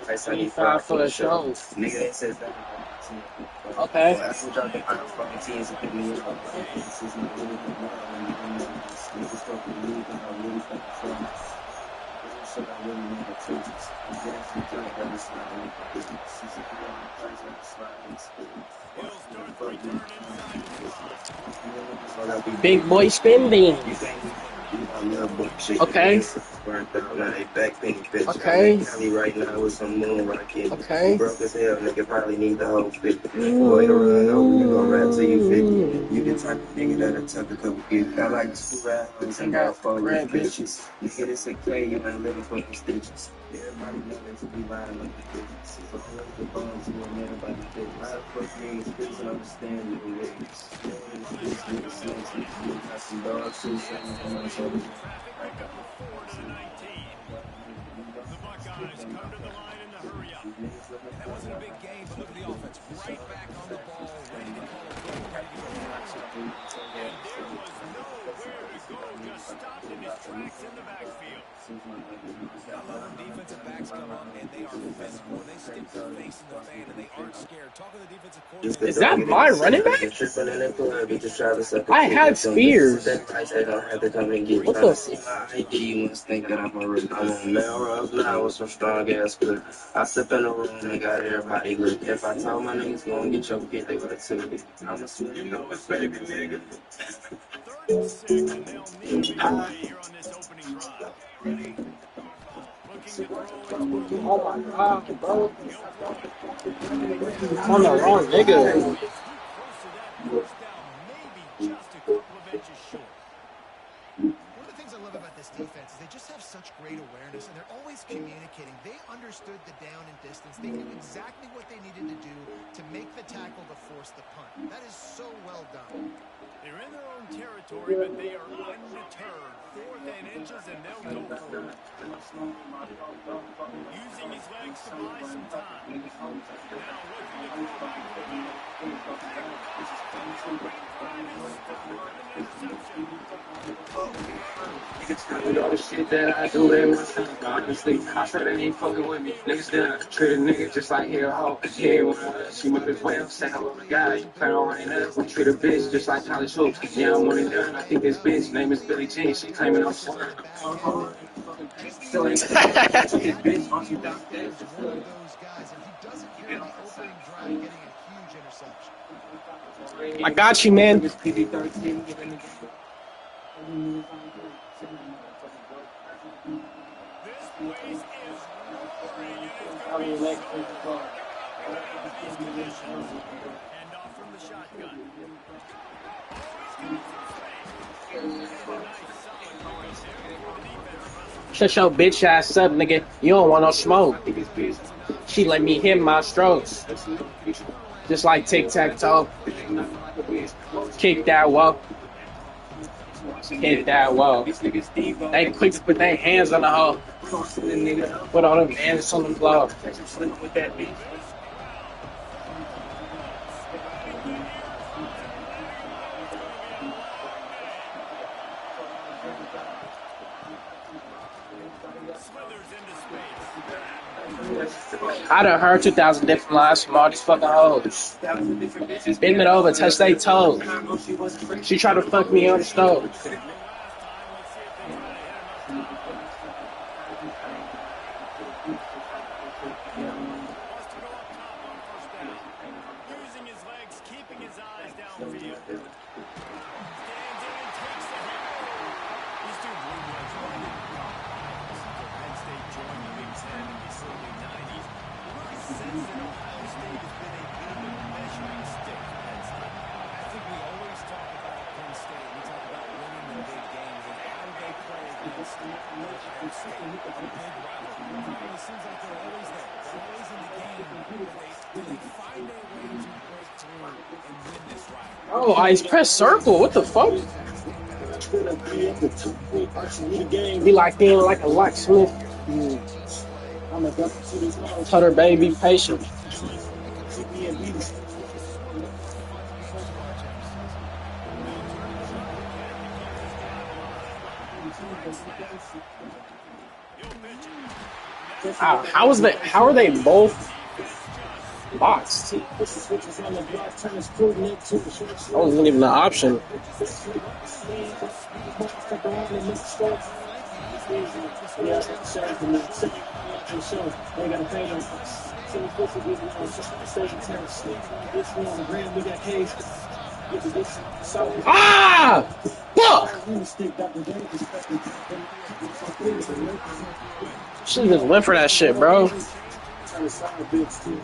Price 75 for the show. Nigga, they said that. Okay. That's what y'all think I'm fucking teams and pick me up. This is not really the world. Niggas fucking leave and I really fucking from. So I really need a two. I'm dancing to it every slide. This is a price like slides. Big boy spending. Okay. Okay. Right now with some moon rocking. Okay. Broke as hell, nigga probably need the whole fit. Boy, to run over, you gon' rap till you 50. You the type of nigga that'll tuck a couple kids. I like to rap and about 4 red bitches. Nigga, this a K, you ain't living for the stitches. Everybody living to be lying like the bitches. So all of the bones you want man about the bitches. I fuck niggas, bitches and understand you the niggas. Got some dogs too, saying I'm on shoulder. The Buckeyes come to the line in the hurry up. And that wasn't a big game, but look at the offense. Right back on the ball, ready to call a play, ready to go to the next one. And there was nowhere to go, just stopped in his tracks in the backfield. I love when defensive backs come up and they are physical and they stick their face in the fan and they aren't scared. Talk to the defensive coordinator. Is that my running back? I had Spears. What the? You must think that I'm a real. I'm on Melrose now with some strong ass grip. I step in the room and got everybody grip. If I told my niggas gonna get your kid, they would've took it. I'm a sweet, you know it's baby nigga. 36, and they'll need a big play here on this opening drive. Ready? Looking to throw. Oh my god, bro. I'm on the wrong nigga. Maybe just a couple of inches short. One of the things I love about this defense is they just have such great awareness, and they're always communicating. They understood the down and distance. They knew exactly what they needed to do to make the tackle to force the punt. That is so well done. They're in their own territory, but they are undeterred. 4th and inches, and they'll go for it. Using his legs to buy some time. Now looking to throw back to the middle. All the shit that I do every time, honestly, I said they ain't fucking with me. Niggas done treat a nigga just like here, hoe. Yeah, she might as well say hello to God. You plan on running up, we treat a bitch just like college hoops. Yeah, I'm one and done. I think this bitch name is Billie Jean. She claiming I'm smart. So ain't bitch, aren't you down there? One of those guys, and he doesn't carry the opening drive, getting a huge interception. I got you, man. This place is roaring, and it's going to be so hard to get out of these conditions. Hand off from the shotgun. Shut your bitch ass up, nigga. You don't want no smoke. She let me hit my strokes. Just like tic-tac-toe. Kick that wall. Hit that wall. They quick to put their hands on the hole. Put all them hands on the floor. I done heard 2,000 different lies from all these fucking hoes. Bend it over, touch they toes. She tried to fuck me on the stove. Using his legs, keeping his eyes downfield. Penn State joined the Big Ten in the early 90s. Really since then, Ohio State has been a bit of a measuring stick for Penn State. I think we always talk about Penn State. We talk about winning the big games and how they play against Penn State, a big rival. It seems like they're always there. They're always in the game, but do they find a way to break through and win this rivalry? Oh, I press circle. What the fuck? Be like being like a locksmith. Tell her baby, be patient. How is that? How are they both boxed? That wasn't even an option. Ah! Fuck! She just went for that shit, bro. Sometimes I just feel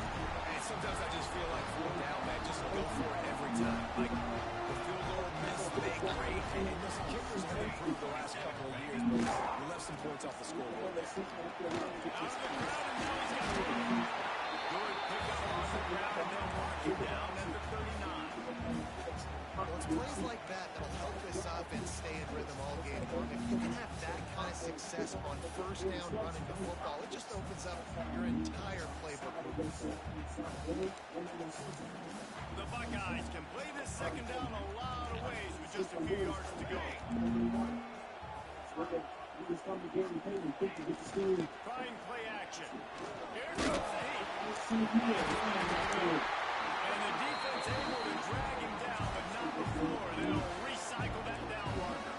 like 4th down, man, just go for it every time. Like, the field goal missed, they great. And listen, kickers have improved the last couple of years, but we left some points off the scoreboard there. Well, it's plays like that that'll help this offense stay in rhythm all game long. If you can have that kind of success on 1st down running the football, it just opens up your entire playbook. The Buckeyes can play this 2nd down a lot of ways with just a few yards to go. Trying play action. Here comes the heat. And the defense able to drag him down, but not before. They'll recycle that down marker.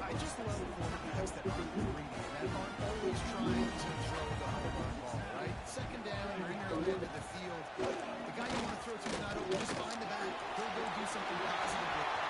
I just love quarterbacks that aren't greedy and that aren't always trying to throw the home run ball, right? 2nd down, you're in your end of the field. The guy you want to throw to is not open. Just find the back. He'll go do something positive with it.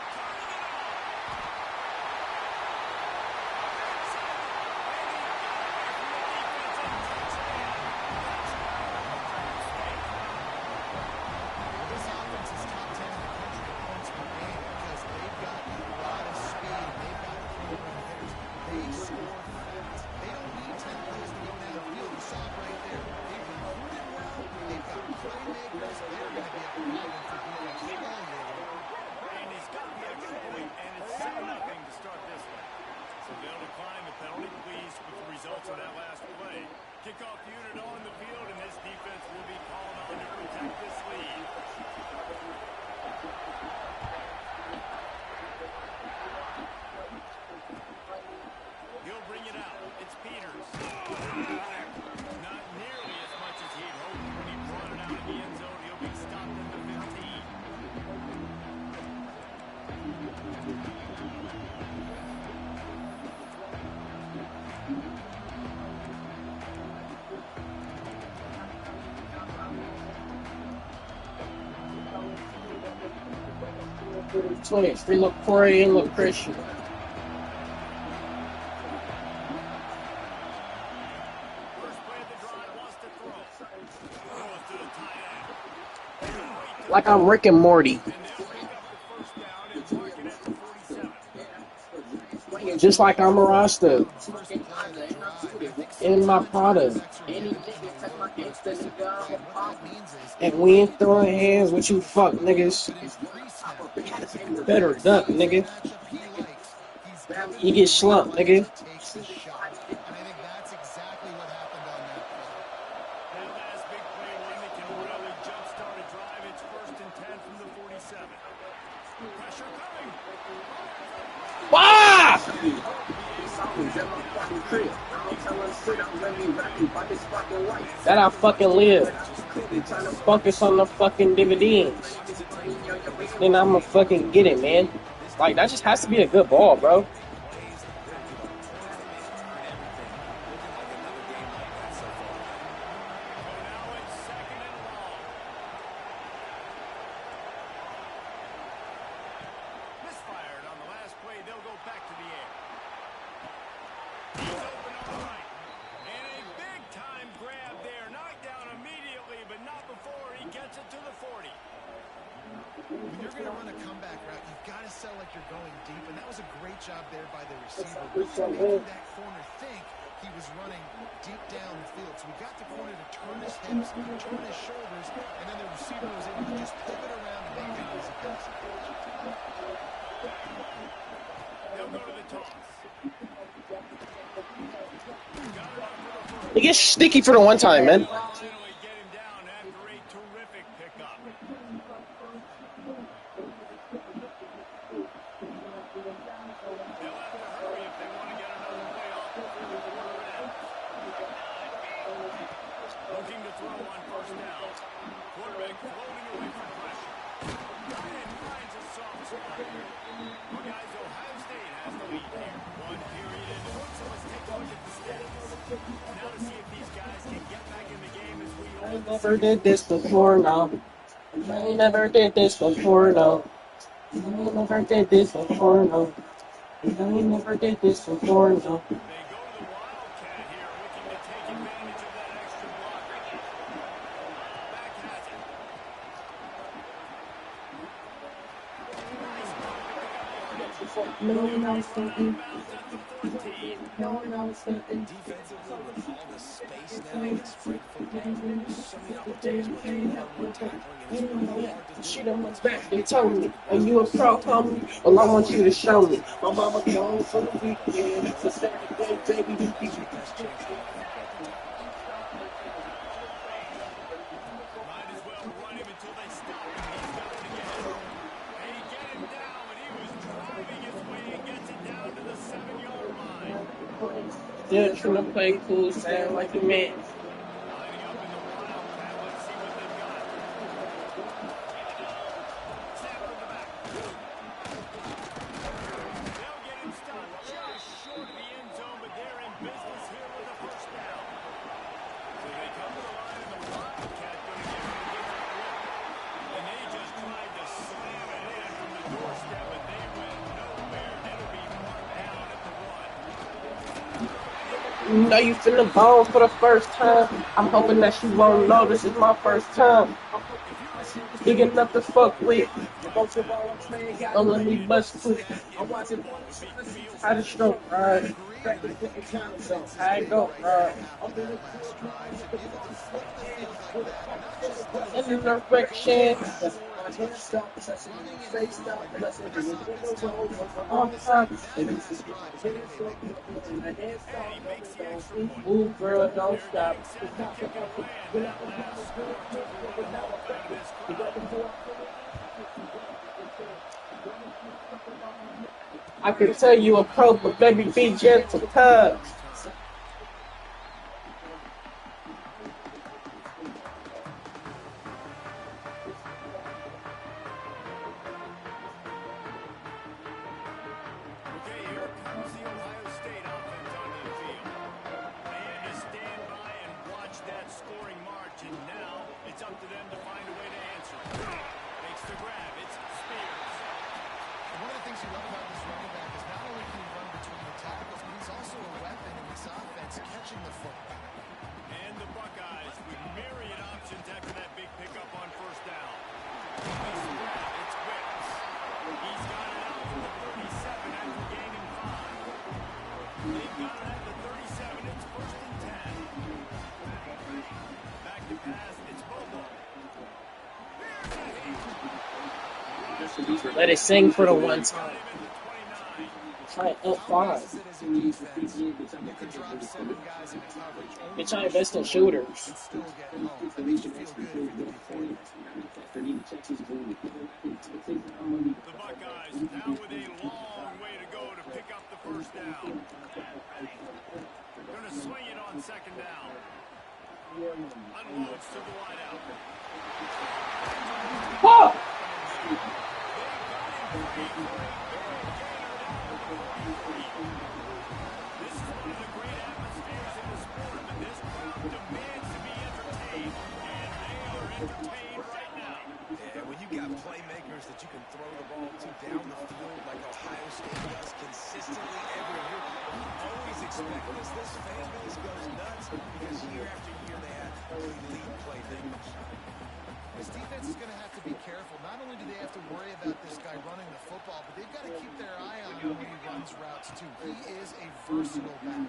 Kickoff unit on the field, and this defense will be called on to protect this lead. He'll bring it out. It's Peters. Not nearly as much as he'd hoped when he brought it out in the end zone. He'll be stopped at the 15. Twins, they look Corey and look Christian. Like I'm Rick and Morty. Just like I'm a Rasta. In my product. And we ain't throwing hands with you fuck niggas. Better duck, nigga. You get slumped, nigga. And I think that's exactly what happened on that play. That last big play, one that can really jumpstart a drive. It's 1st and 10 from the 47. Pressure coming. Ah! That I fucking live. Focus on the fucking dividends. Then I'ma fucking get it, man. Like, that just has to be a good ball, bro. When you're going to run a comeback route, you've got to sell like you're going deep, and that was a great job there by the receiver, really making that corner think he was running deep down the field. So we got the corner to turn his hips, turn his shoulders, and then the receiver was able to just pivot around and make that easy passing catch. They'll go to the toss. He gets sticky for the one time, man. Finally get him down after a terrific pickup. They'll have to hurry if they want to get another play off before the quarter ends. Looking to throw on first down. Quarterback floating away from pressure. Ryan finds a soft spot. Well, guys, Ohio State has the lead here. One period into it, so let's take a look at the stats. Now to see if these guys can get back in the game as we I never did this before, no. I never did this before, no. I never did this before, no. I never did this before, no. They go to the Wildcat here, looking to take advantage of that extra blocker. Back has it. Nice play to pick up yardage. No one else Run out thinking. of bounds at the 13. No one else thinking. Defensively, with all the space now and the spread football, there's so many opportunities where they one-on-one tackling, and it's really hard to do. She done went back and told me, are you a pro, homie? Well, I want you to show me. My mama gone for the weekend. It's a Saturday, baby. That's your best chance to make that tackle. Might as well run him until they stop him. He's got it again. And he get him down, but he was driving his way and gets it down to the 7-yard line. Still trying to play cool, sound like a man. Lining up in the Wildcat. Let's see what they've got. Snap from the back. They'll get him stopped just short of the end zone, but they're in business here with a first down. So they come to the line, and the Wildcat going to give him a different look. And they just tried to slam it in from the doorstep, but they went nowhere. It'll be marked down at the 1. You know you finna bone for the first time. I'm hoping that you won't know this is my first time. Big enough to fuck with. Don't let me bust quick. How the stroke ride? How it go ride? In the direction. Ooh, girl, don't stop. I can tell you a pro, but baby, be gentle, cuz. Okay, here comes the Ohio State offense onto the field. They had to stand by and watch that scoring march, and now it's up to them to find a way to answer it. Makes the grab. It's Spears. And one of the things you love about this running back is not only can he run between the tackles, but he's also a weapon in this offense, catching the football. And the Buckeyes with myriad options after that big pickup on first down. Nice grab. It's Wicks. He's got it out to the 37 after gaining 5. They've got it at the 37. It's first and 10. Back to pass. It's Bobo. Here's a hit. Let it sing for the one time. Got him at the 29. Try up 5. As a defense, you could drop 7 guys in coverage. Bitch, I invest in shooters. And still get home. That makes you feel good if you're the defender. The Buckeyes now with a long way to go to pick up the first down. Going to swing it on second down. Unloads to the wideout. Whoa! This is one of the great atmospheres in the sport, but this crowd demands to be entertained, and they are entertained right now. Yeah, when you got playmakers that you can throw the ball to down the field like Ohio State does consistently every year, you always expect this. This fan base goes nuts because year after year they have elite playmakers. This defense is going to have to be careful. Not only do they have to worry about this guy running the football, but they've got to keep their eye on him when he runs routes, too. He is a versatile back.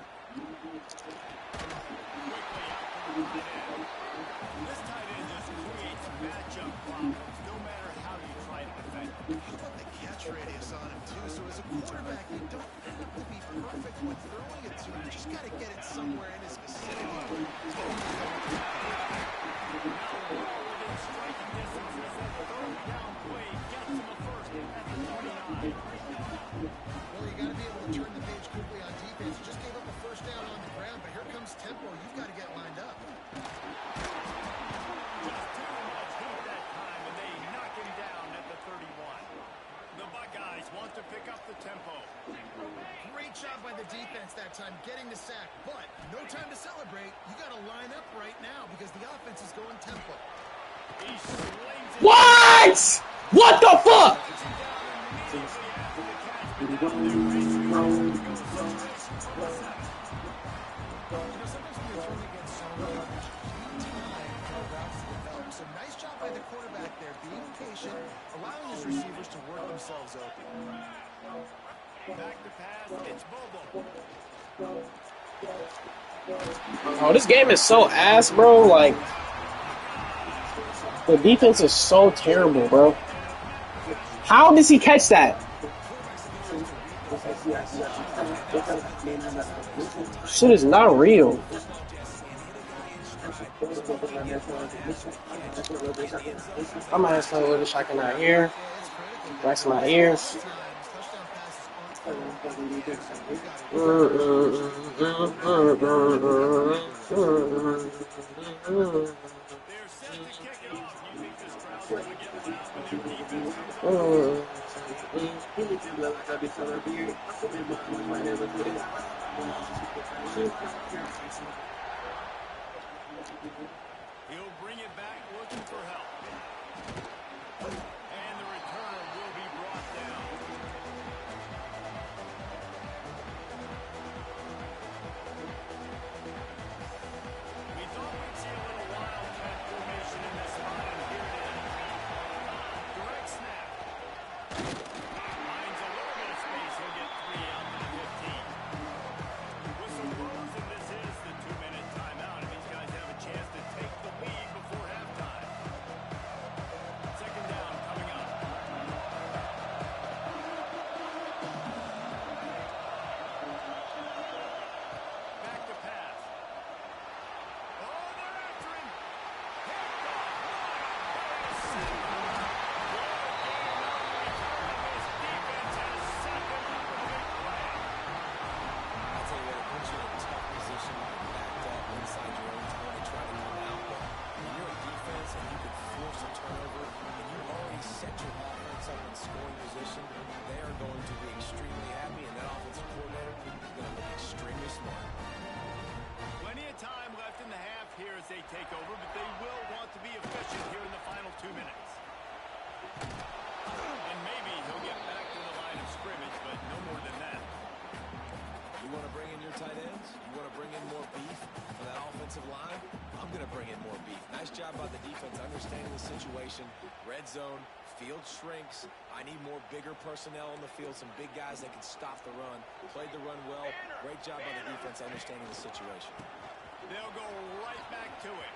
This tight end just creates matchup problems no matter how you try to defend him. How about the catch radius on him, too? So as a quarterback, you don't have to be perfect when throwing it to him. You just got to get it somewhere in his vicinity. Striking distance as that third down play gets him a first at the 29. Well, you got to be able to turn the page quickly on defense. You just gave up a first down on the ground, but here comes tempo. You've got to get lined up. Just too much heat that time, and they knock him down at the 31. The Buckeyes want to pick up the tempo. Great job by the defense that time, getting the sack. But no time to celebrate. You got to line up right now because the offense is going tempo. What? What the fuck? So nice job by the quarterback there, being patient, allowing his receivers to work themselves open. Back to pass, it's Bobo. Oh, this game is so ass, bro. Like, the defense is so terrible, bro. How does he catch that? Shit is not real. I'm gonna have to little shot in my ear. Wax my ears. He'll bring it back looking for help. And the returner will be brought down. We thought we'd see a little wildcat formation in this spot, and here it is. Direct snap. Finds a little bit of space. He'll get 3 out to the 15. Whistle blows, and this is the 2-minute timeout. And these guys have a chance to take the lead before halftime. Second down coming up. Back to pass. Oh, they're after him. They take over, but they will want to be efficient here in the final 2 minutes. And maybe he'll get back to the line of scrimmage, but no more than that. You want to bring in your tight ends? You want to bring in more beef for that offensive line? I'm going to bring in more beef. Nice job by the defense understanding the situation. Red zone, field shrinks. I need more bigger personnel on the field, some big guys that can stop the run. Played the run well. Great job by the defense understanding the situation. They'll go right back to it.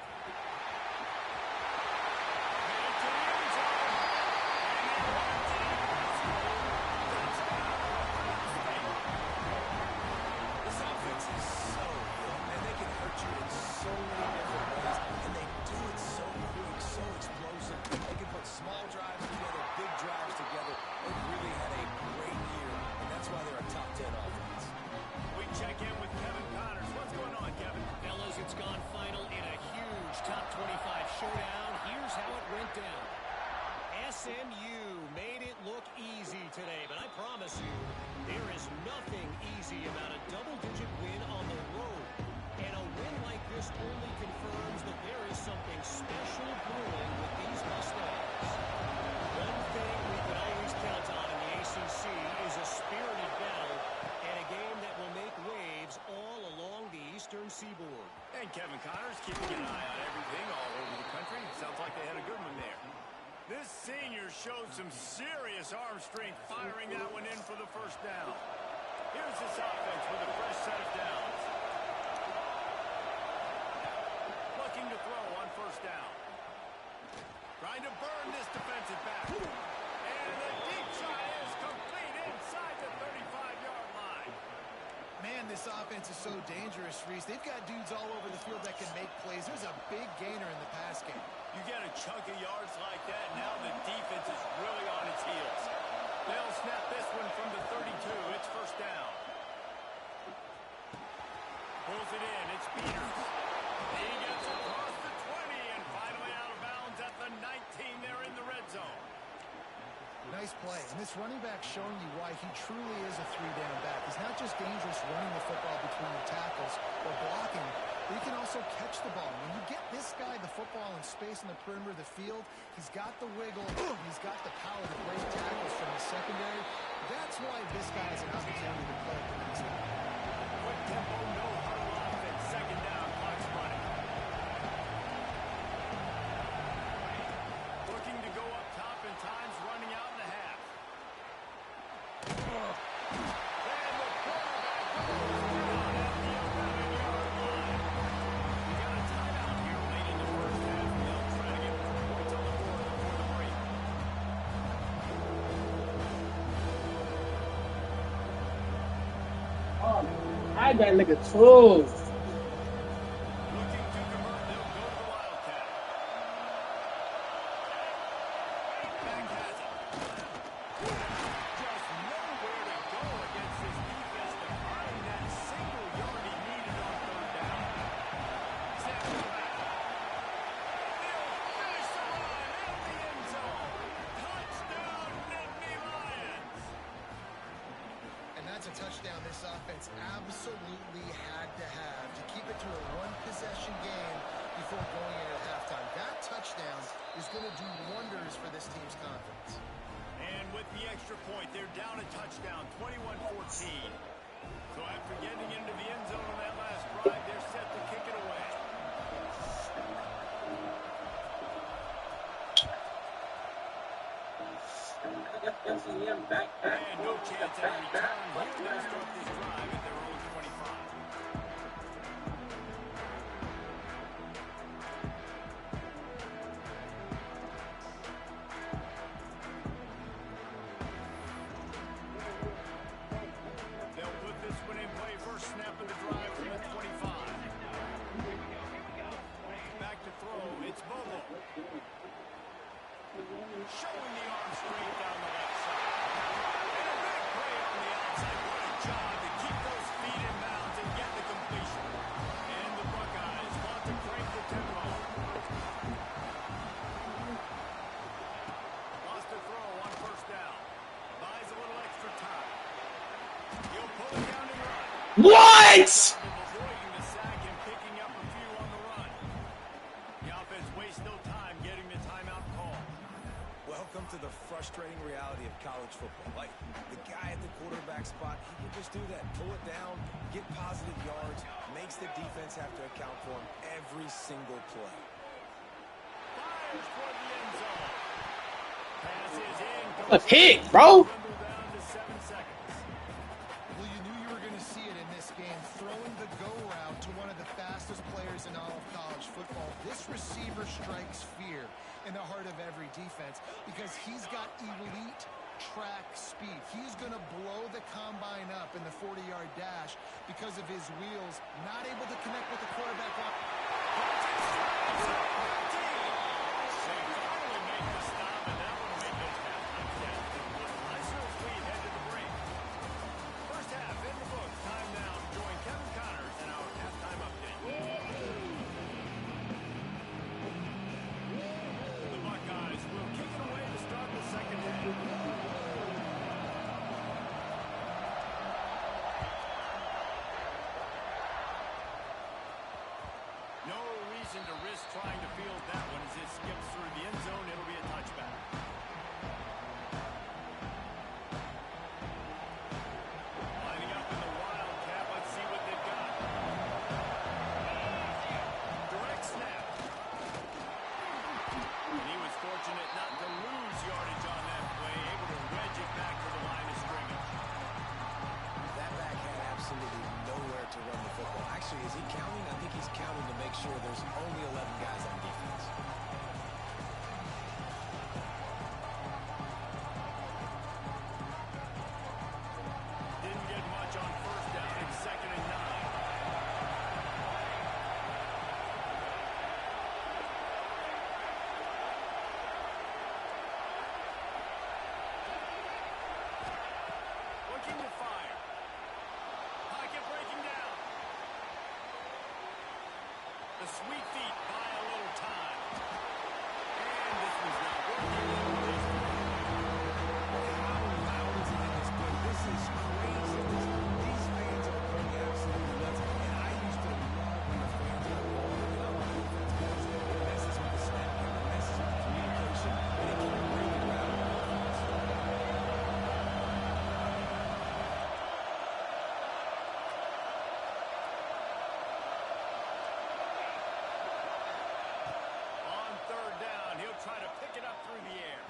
This offense is so good, and they can hurt you in so many different ways, and they do it so quick, so explosive. They can put small drives together, big drives together. They've really had a great year, and that's why they're a top 10 offense. We check in with Kevin Connors. What's going on, Kevin? Fellas, it's gone final in a huge top 25 showdown. Here's how it went down. SMU made it look easy today, but I promise you, there is nothing easy about a double-digit win on the road. And a win like this only confirms that there is something special brewing with these Mustangs. One thing we can always count on in the ACC is a spirited battle and a game that will make waves all along the Eastern Seaboard. And Kevin Connors keeping an eye on everything all over the country. Sounds like they had a good one there. This senior showed some serious arm strength firing that one in for the first down. Here's this offense with a fresh set of downs. Looking to throw on first down. Trying to burn this defensive back. And the deep shot is complete inside the 35-yard line. Man, this offense is so dangerous, Reese. They've got dudes all over the field that can make plays. There's a big gainer in the pass game. You get a chunk of yards like that, now the defense is really on its heels. They'll snap this one from the 32. It's first down. Pulls it in. It's Peters. He gets across the 20 and finally out of bounds at the 19. They're in the red zone. Nice play. And this running back showing you why he truly is a three-down back. He's not just dangerous running the football between the tackles or blocking, but he can also catch the ball. When you get this guy the football in space in the perimeter of the field, he's got the wiggle, he's got the power to break tackles from the secondary. That's why this guy has an opportunity to play at the next level. Quick tempo, no huddle offense. Second down, clock's running. Looking to go up top and time's running out in the half. And the quarterback goes down at the 11-yard line. We got a timeout here late in the first half. They'll try to get more points on the board before the break. Oh, I that nigga too. Looking to convert, they'll go to the Wildcat. Back has it. Just nowhere to go against this defense to find that single yard he needed on third down. Snaps it back. They'll finish the run in the end zone. Touchdown, Nittany Lions. And that's a touchdown this offense absolutely had to have to keep it to a one-possession game before going in at halftime. That touchdown is going to do wonders for this team's confidence. And with the extra point, they're down a touchdown, 21-14. So after getting into the end zone on that last drive, they're set to kick it away. And no chance at a return. Here they'll start this drive at their own 25. They'll put this one in play. First snap of the drive from the 25. Back to throw. It's Bobo. Showing the arm strength down the left side. And a big play on the outside. What a job to keep those feet in bounds and get the completion. And the Buckeyes want to crank the tempo. Lost a throw on first down. Buys a little extra time. He'll pull it down and run. What? Avoiding the sack and picking up a few on the run. The offense wastes no time getting the timeout call. Welcome to the frustrating reality of college football. Like, the guy at the quarterback spot, he can just do that. Pull it down, get positive yards, makes the defense have to account for him every single play. Fires toward the end zone. Pass is in. A pick, bro. Rumble down to 7 seconds. Well, you knew you were going to see it in this game, throwing the go route to one of the fastest players in all of college football. This receiver strikes fear in the heart of every defense because he's got elite track speed. He's going to blow the combine up in the 40-yard dash because of his wheels, not able to connect with the quarterback. They finally make the stop, and that one made those halftime stats look nicer as we head to the break. First half in the books. Time now to join Kevin Connors in our halftime update. The Buckeyes will kick it away to start the second half. No reason to risk trying to field that one as it skips through the end zone. It'll be a touchback. Lining up in the Wildcat. Let's see what they've got. make sure there's only 11 guys on defense. Didn't get much on first down and 2nd and 9. Looking to fire. Pocket breaking down. The sweet feet buy a little time. And this was not working. How loud is it in this place? This is crazy. These fans are going absolutely nuts. And I used to love when the fans were rolling out on defense because it messes with the snap game, it messes with the communication, and it can really rattle the offense. On 3rd down, he'll try to pick it up through the air.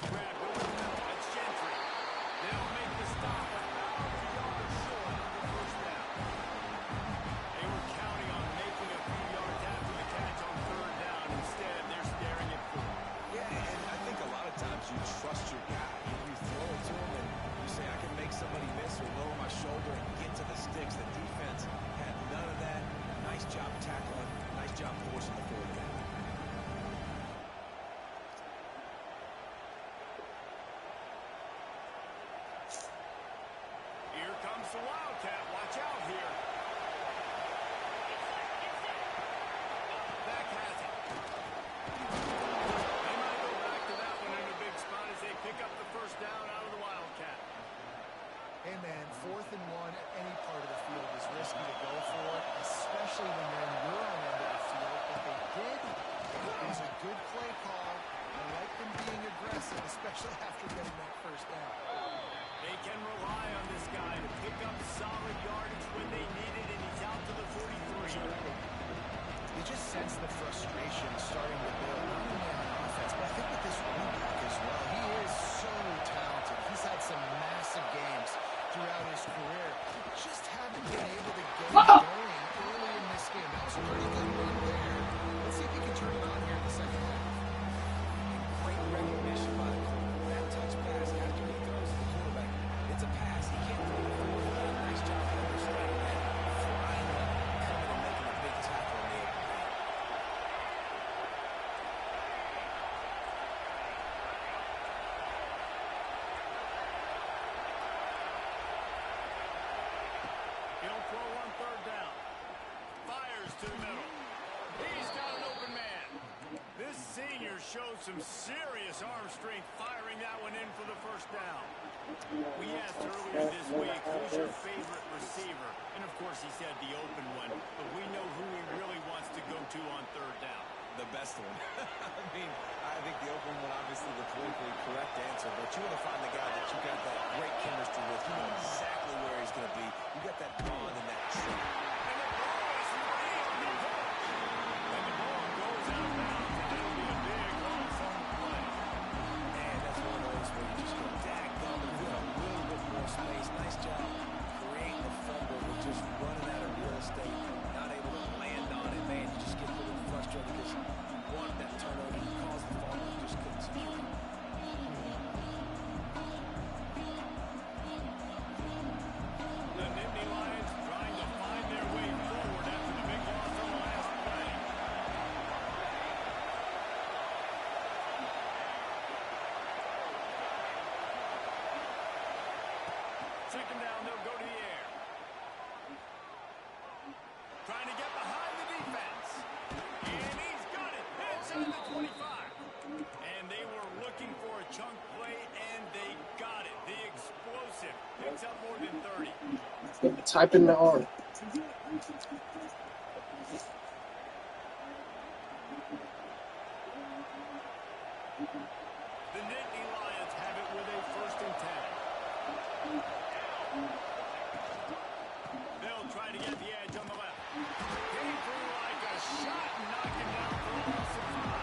Grab over the middle. That's Gentry. They'll make the stop 1,000 yards short of the first down. They were counting on making a few yards after the catch on 3rd down. Instead, they're staring at 4th. Yeah, and I think a lot of times you trust your guy. You throw it to him and you say, I can make somebody miss or lower my shoulder and get to the sticks. The defense had none of that. Nice job tackling. Nice job forcing the quarterback. Here comes the Wildcat. Watch out here. Back has it. They might go back to that one in a big spot as they pick up the first down out of the Wildcat. Hey, man, 4th and 1 at any part of the field is risky to go for, especially when you're in your own end of the field. What they did was a good play call. I like them being aggressive, especially after getting that first down. They can rely on this guy to pick up solid yardage when they need it, and he's out to the 43. You just sense the frustration starting to build, not only on offense, but I think with this running back as well. He is so talented. He's had some massive games throughout his career. Just haven't been able to get it going early in this game. That was a pretty good run there. Let's see if he can turn it on here in the second half. Great recognition by the quarterback. That touch pass after he throws to the quarterback. It's a pass. He can't throw the quarterback. Nice job understanding that. Flying up, coming and making a big tackle in the open field. He'll throw on 3rd down. Fires to the middle. He's got an open man. This senior showed some serious arm strength firing that one in for the first down. We asked earlier this week, who's your favorite receiver? And of course he said the open one, but we know who he really wants to go to on 3rd down. The best one. I think the open one, obviously the politically correct answer, but you want to find the guy that you got that great chemistry with. You know exactly where he's going to be. You got that bond and that trust. And the ball is real. And the ball goes out of bounds, and it'll be a big loss on the play. Man, that's one of those where you just go daggum and with a little bit more space. Nice job creating a fumble with just running out of real estate, not able to land on it. Man, you just get a little frustrated because you want that turnover. You caused the fumble, you just couldn't secure it. The Nittany Lions trying to find their way forward after the big loss on the last play. 2nd down, they'll go to the air. Trying to get behind the defense. And he's got it. Inside the 25. And they were looking for a chunk play, and they got it. The explosive picks up more than 30. Type in the R. The Nittany Lions have it with a 1st and 10. They'll try to get the edge on the left. Came through like a shot and knocked him down for a loss of 5.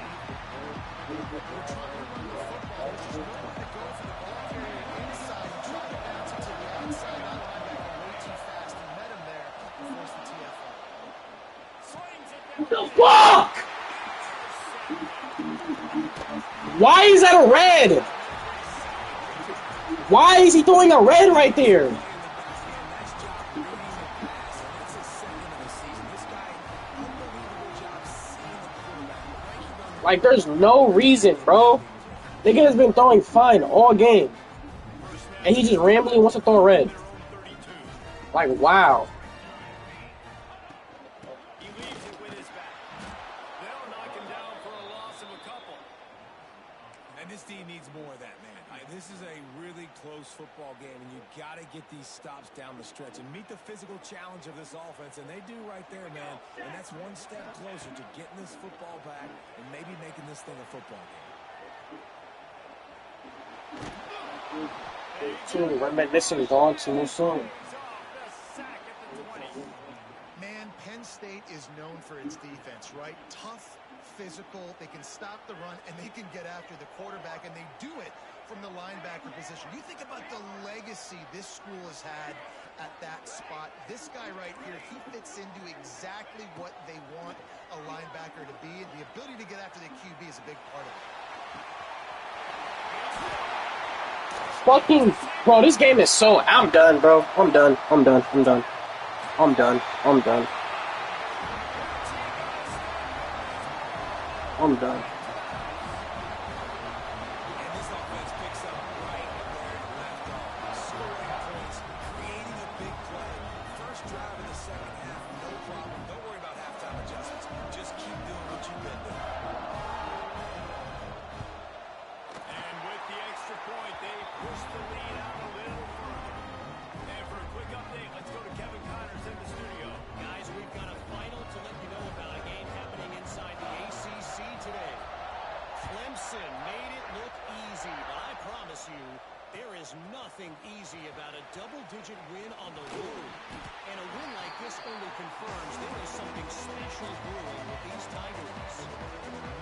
They're trying to run the football, which is good when they go for the ball carrier inside and try to bounce it to the outside. That linebacker way too fast. He met him there and forced the TFL. Sling The fuck? Why is that a red? Why is he throwing a red right there? Like, there's no reason, bro. Nigga has been throwing fine all game. And he just randomly wants to throw a red. Like, wow. He leaves it with his back. They'll knock him down for a loss of a couple. And this team needs more of that, man. This is a really close football game, and you got to get these stops down the stretch and meet the physical challenge of this offense, and they do right there, man. And that's one step closer to getting this football back and maybe making this thing a football game. Reminiscing gone too soon. Man, Penn State is known for its defense, right? Tough, physical, they can stop the run, and they can get after the quarterback, and they do it from the linebacker position. You think about the legacy this school has had at that spot. This guy right here, he fits into exactly what they want a linebacker to be, and the ability to get after the QB is a big part of it. Fucking, bro, this game is so, I'm done, bro. I'm done. I'm done. I'm done. I'm done. I'm done. I'm done. Nothing easy about a double-digit win on the road. And a win like this only confirms there is something special brewing with these Tigers.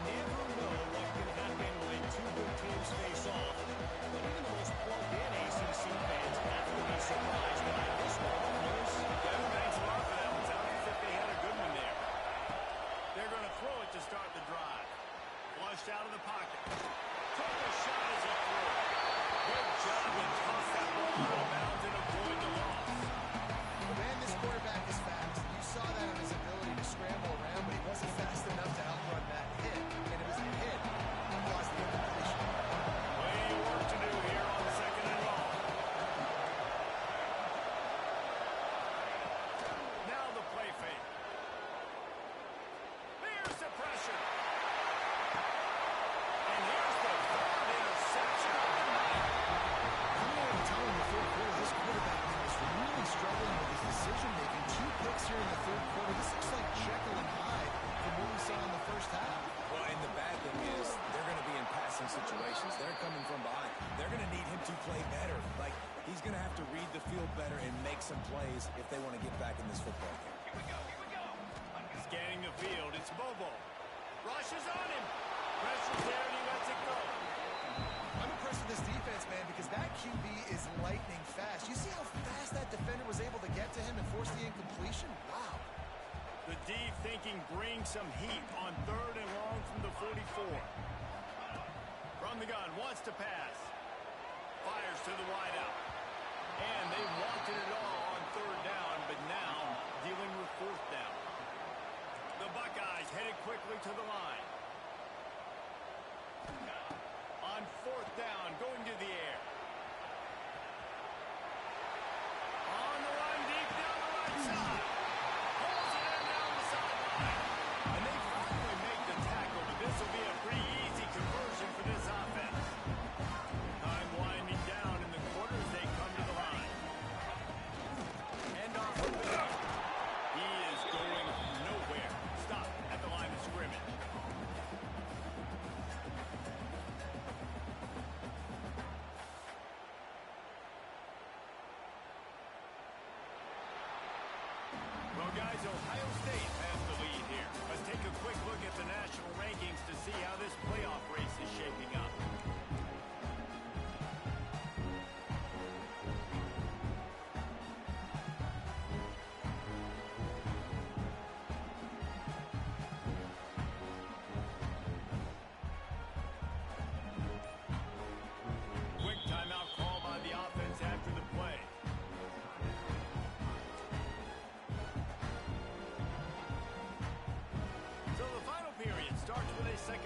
Never know what can happen when two good teams face off. But even the most plugged-in ACC fans have to be surprised by this one. Kevin, thanks a lot for that one. Sounds as if they had a good one there. They're going to throw it to start the drive. Flushed out of the pocket. Took a shot as he threw it. Good job to toss that ball out of bounds and avoid the loss. Man, this quarterback is fast. You saw that in his ability to scramble around, but he wasn't fast enough to outrun that hit. And it was the hit that caused the incompletion. Plenty of work to do here on second and long. Now the play fake. Here's the pressure. And here's the third interception of the night. This quarterback is really struggling with his decision-making. 2 picks here in the third quarter. This looks like Jekyll and Hyde from what we saw in the first half. Well, and the bad thing is they're going to be in passing situations. They're coming from behind. They're going to need him to play better. Like, he's going to have to read the field better and make some plays if they want to get back in this football game. Here we go. Scanning the field. It's Bobo. Rushes on him. Pressure's there and he lets it go. I'm impressed with this defense, man, because that QB is lightning fast. You see how fast that defender was able to get to him and force the incompletion? Wow. The D thinking brings some heat on third and long from the 44. From the gun, wants to pass. Fires to the wideout. And they wanted it all on third down, but now dealing with fourth down. The Buckeyes headed quickly to the line. On fourth down, going to the air. On the run, deep down the right side. Pulls it in down the sideline. And they finally make the tackle, but this will be a pretty easy conversion for this offense. Time winding down in the quarter as they come to the line. And off the middle. He is going nowhere. Stop at the line of scrimmage. Well, guys, Ohio State has the lead here. Let's take a quick look at the national rankings to see how this playoff race is shaping up.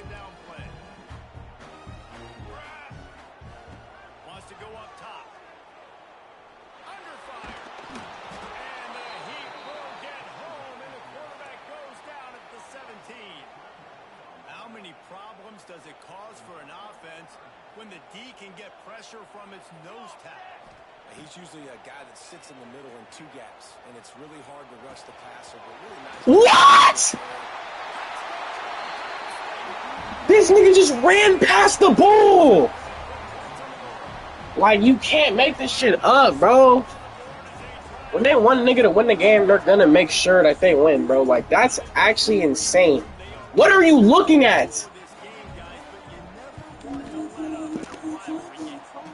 second down play. Wants to go up top. Under fire. And the Heat will get home, and the quarterback goes down at the 17. How many problems does it cause for an offense when the D can get pressure from its nose tackle? He's usually a guy that sits in the middle in two gaps, and it's really hard to rush the passer, but really nice. What? This nigga just ran past the ball. Like, you can't make this shit up, bro. When they want a nigga to win the game, they're gonna make sure that they win, bro. Like, that's actually insane. What are you looking at?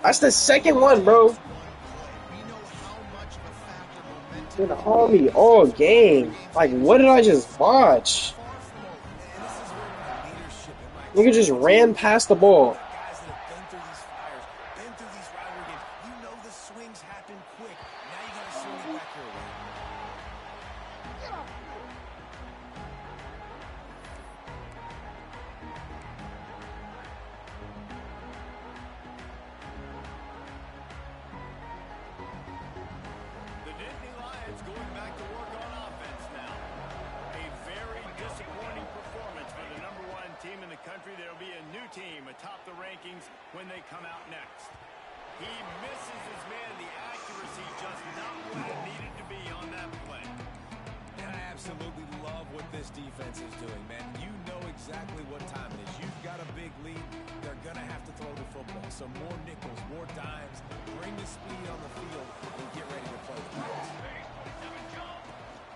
That's the second one, bro. Been on me all game. Like, what did I just watch? Nigga just ran past the ball. Guys that have been through these fires, been through these rivalry games, you know the swings happen quick. Now you got to swing it back your way. The Nittany Lions going back to work on offense now. A very disappointing performance for the #1 team in the country. There will be a new team atop the rankings when they come out next. He misses his man. The accuracy just not what it needed to be on that play. And I absolutely love what this defense is doing, man. You know exactly what time it is. You've got a big lead. They're going to have to throw the football. So more nickels, more dimes. Bring the speed on the field and get ready to play the pass.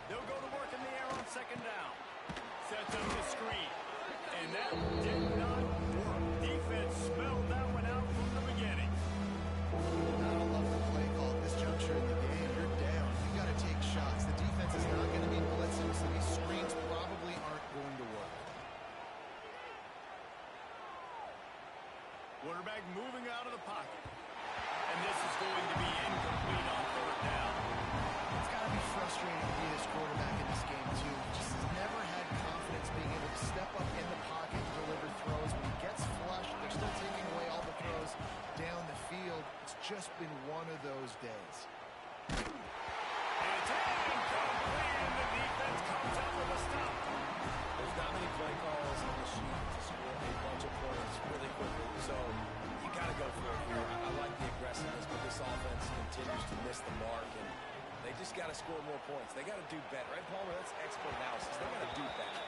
They'll go to work in the air on second down. Sets up the screen. And that did not work. Defense smelled that one out from the beginning. I don't love the play call at this juncture in the game. You're down. You got to take shots. The defense is not going to be blitzing, so these screens probably aren't going to work. Quarterback moving out of the pocket. And this is going to be incomplete on third down. It's got to be frustrating to be this quarterback in this game, too. He just has never had confidence being able to step up in the pocket and deliver throws. When he gets flushed, they're still taking away all the throws down the field. It's just been one of those days. It's incomplete, and the defense comes up with a stop. There's not many play calls on the sheet to score a bunch of points really quickly. So you got to go for it here. I like the aggressiveness, but this offense continues to miss the mark, and they just got to score more points. They got to do better. Right, Palmer? That's expert analysis. They got to do better.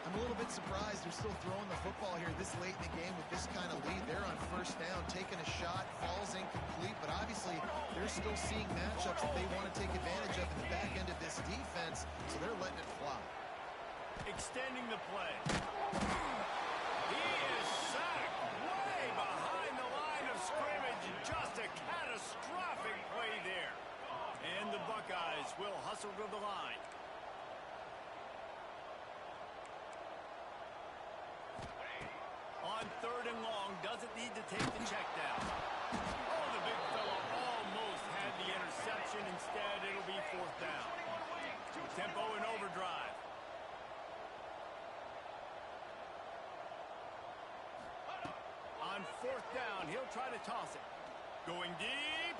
I'm a little bit surprised they're still throwing the football here this late in the game with this kind of lead. They're on first down, taking a shot, falls incomplete, but obviously they're still seeing matchups that they want to take advantage of in the back end of this defense, so they're letting it fly. Extending the play. He is sacked way behind the line of scrimmage. Just a catastrophic play there. And the Buckeyes will hustle to the line. On third and long, doesn't need to take the check down. Oh, the big fella almost had the interception. Instead, it'll be fourth down. Tempo and overdrive. On fourth down, he'll try to toss it. Going deep.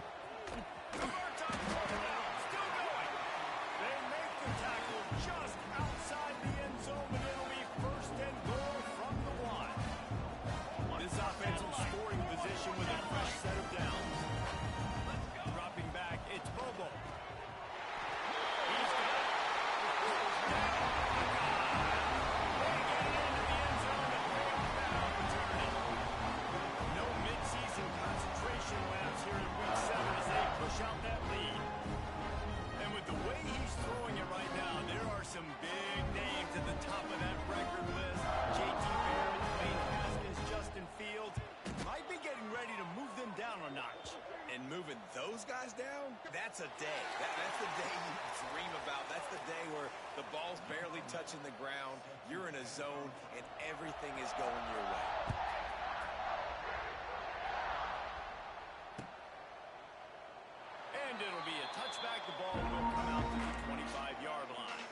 Converts on fourth down. Still going. They make the tackle just outside the end zone, but it'll be first and goal from the one. This offensive scoring position with a fresh set of downs. Dropping back, it's Bobo. He's got it. They get it into the end zone and bring up that opportunity. No midseason concentration labs here in week 7 as they push out that lead. And with the way he's throwing it right now, there are some big names at the top of that record list. J.T. Barrett, Wayne Haskins, Justin Fields might be getting ready to move them down a notch. And moving those guys down, that's a day. That's the day you dream about. That's the day where the ball's barely touching the ground, you're in a zone, and everything is going your way. And it'll be a touchback. The ball will come out to the 25-yard line.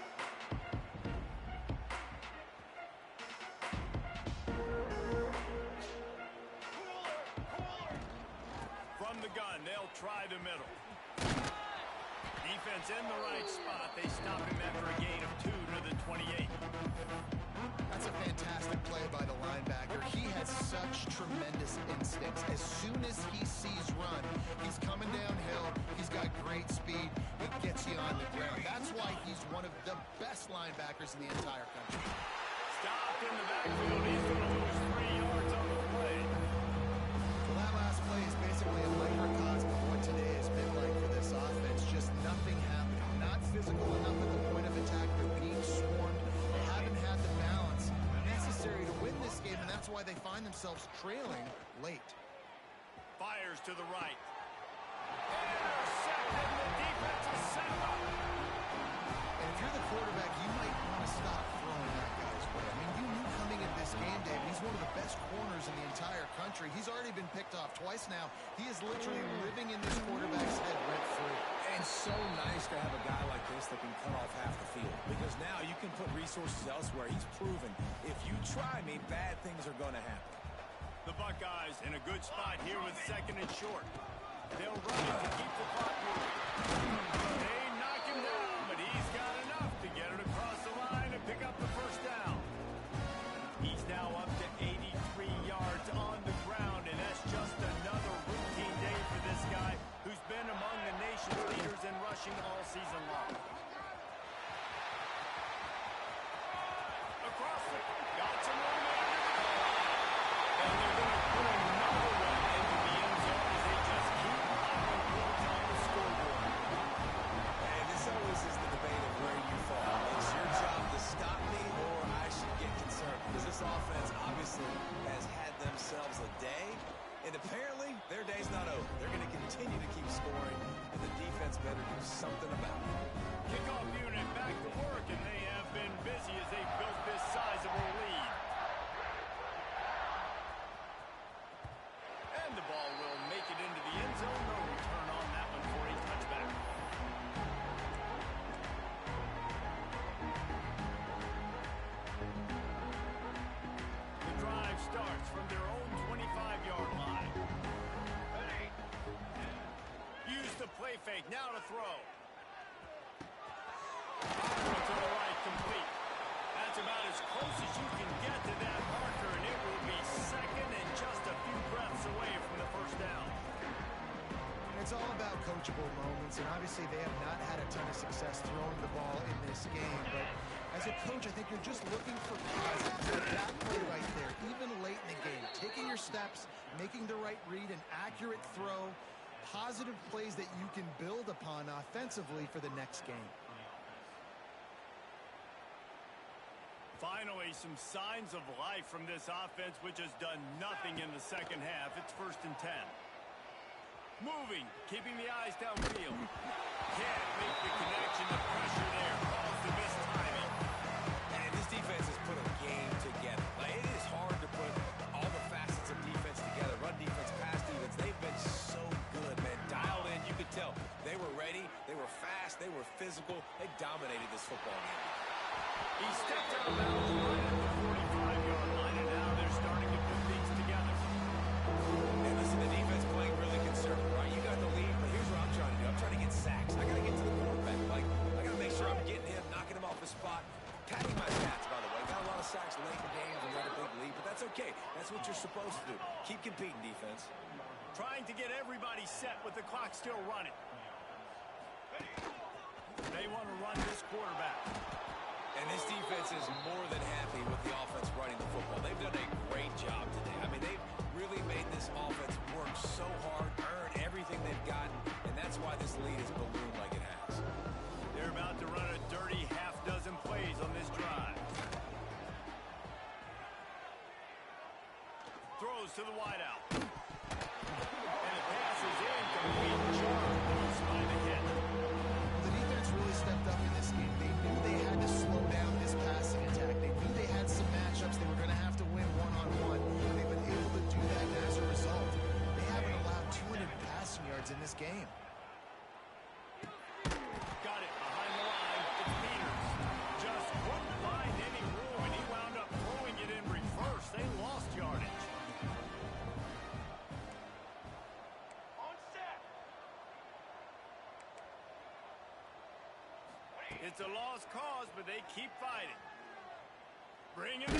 They'll try the middle. Defense in the right spot. They stop him after a gain of 2 to the 28. That's a fantastic play by the linebacker. He has such tremendous instincts. As soon as he sees run, he's coming downhill. He's got great speed. He gets you on the ground. That's why he's one of the best linebackers in the entire country. Stopped in the backfield. He's going to lose 3 yards on the play. Well, that last play is basically a microcosm of what today has been like for this offense. Just nothing happening. Not physical enough at the point of attack. They're being swarmed. They haven't had the balance necessary to win this game, and that's why they find themselves trailing late. Fires to the right. Intercepted. The defense is set up. And if you're the quarterback, you might want to stop throwing that guy's way. I mean, you knew coming into this game, Dave, he's one of the best corners in the entire country. He's already been picked off twice now. He is literally living in this quarterback's head rent-free. And so nice to have a guy like this that can cut off half the field. Because now you can put resources elsewhere. He's proven if you try me, bad things are going to happen. The Buckeyes in a good spot here with 2nd and short. They'll run it to keep the clock moving. They knock him down, but he's got enough to get it across the line and pick up the first down. He's now up to 83 yards on the ground, and that's just another routine day for this guy who's been among the nation's leaders in rushing all season long. Across the got some room there. And they're going to put another one into the end zone as they just keep piling points on the scoreboard. And this always is the debate of where you fall. It's your job to stop me or I should get concerned. Because this offense obviously has had themselves a day. And apparently, their day's not over. They're going to continue to keep scoring, and the defense better do something about it. Kickoff unit back to work, and they have been busy as they built this sizable lead. And the ball will make it into the end zone. No return on that one for a touchback. The drive starts from their own 25-yard line. Use the play fake. Now to throw. To the right, complete. That's about as close as you can get to that marker, and it will be 2nd and just a few breaths away from the first down. It's all about coachable moments, and obviously they have not had a ton of success throwing the ball in this game. But as a coach, I think you're just looking for positives. Like that play right there, even late in the game, taking your steps, making the right read, an accurate throw, positive plays that you can build upon offensively for the next game. Finally, some signs of life from this offense, which has done nothing in the second half. It's 1st and 10. Moving, keeping the eyes downfield. Can't make the connection. The pressure there calls the missed timing. And this defense has put a game together. Like, it is hard to put all the facets of defense together. Run defense, pass defense. They've been so good, man. Dialed in, you could tell. They were ready. They were fast. They were physical. They dominated this football game. He stepped out of bounds right at the 45-yard line, and now they're starting to put things together. And listen, the defense playing really conservative, right? You got the lead, but here's what I'm trying to do. I'm trying to get sacks. I got to get to the quarterback. Like, I got to make sure I'm getting him, knocking him off the spot. Padding my stats, by the way. Got a lot of sacks late in games and got a big lead, but that's okay. That's what you're supposed to do. Keep competing, defense. Trying to get everybody set with the clock still running. They want to run this quarterback. And this defense is more than happy with the offense running the football. They've done a great job today. I mean, they've really made this offense work so hard, earn everything they've gotten, and that's why this lead has ballooned like it has. They're about to run a dirty half-dozen plays on this drive. Throws to the wideout. And the pass is incomplete. Charged loose by the hit. The defense really stepped up in this game. They knew they had to slow down this passing attack. They knew they had some matchups they were going to have to win one-on-one. They've been able to do that, and as a result, they haven't allowed 200 passing yards in this game. Got it behind the line. It's Peters. Just couldn't find any room, and he wound up throwing it in reverse. They lost yardage. It's a lost cause, but they keep fighting. Bring him in.